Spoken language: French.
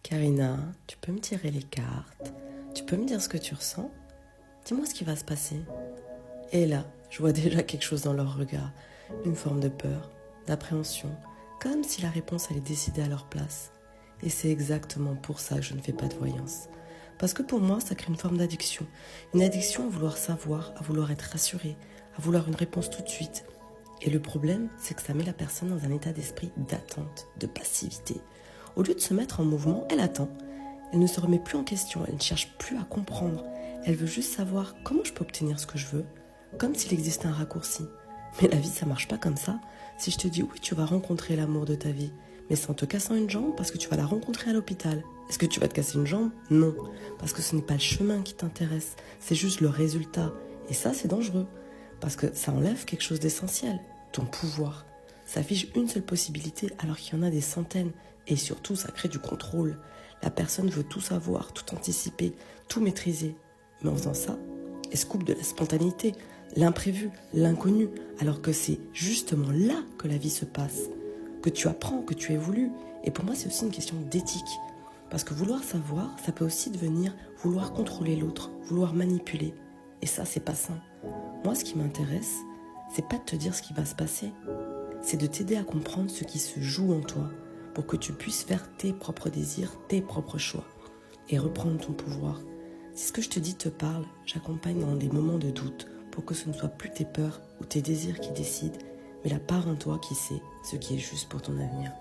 Karina, tu peux me tirer les cartes? Tu peux me dire ce que tu ressens? Dis-moi ce qui va se passer. Et là, je vois déjà quelque chose dans leur regard. Une forme de peur, d'appréhension, comme si la réponse allait décider à leur place. Et c'est exactement pour ça que je ne fais pas de voyance. Parce que pour moi, ça crée une forme d'addiction. Une addiction à vouloir savoir, à vouloir être rassuré, à vouloir une réponse tout de suite. Et le problème, c'est que ça met la personne dans un état d'esprit d'attente, de passivité. Au lieu de se mettre en mouvement, elle attend. Elle ne se remet plus en question, elle ne cherche plus à comprendre. Elle veut juste savoir comment je peux obtenir ce que je veux, comme s'il existait un raccourci. Mais la vie, ça marche pas comme ça. Si je te dis oui, tu vas rencontrer l'amour de ta vie, mais c'est en te cassant une jambe parce que tu vas la rencontrer à l'hôpital. Est-ce que tu vas te casser une jambe? Non, parce que ce n'est pas le chemin qui t'intéresse, c'est juste le résultat. Et ça, c'est dangereux, parce que ça enlève quelque chose d'essentiel, ton pouvoir. Ça affiche une seule possibilité alors qu'il y en a des centaines. Et surtout, ça crée du contrôle. La personne veut tout savoir, tout anticiper, tout maîtriser. Mais en faisant ça, elle se coupe de la spontanéité, l'imprévu, l'inconnu, alors que c'est justement là que la vie se passe, que tu apprends, que tu évolues. Et pour moi, c'est aussi une question d'éthique. Parce que vouloir savoir, ça peut aussi devenir vouloir contrôler l'autre, vouloir manipuler. Et ça, c'est pas sain. Moi, ce qui m'intéresse, c'est pas de te dire ce qui va se passer, c'est de t'aider à comprendre ce qui se joue en toi pour que tu puisses faire tes propres désirs, tes propres choix et reprendre ton pouvoir. Si ce que je te dis te parle, j'accompagne dans des moments de doute pour que ce ne soit plus tes peurs ou tes désirs qui décident, mais la part en toi qui sait ce qui est juste pour ton avenir.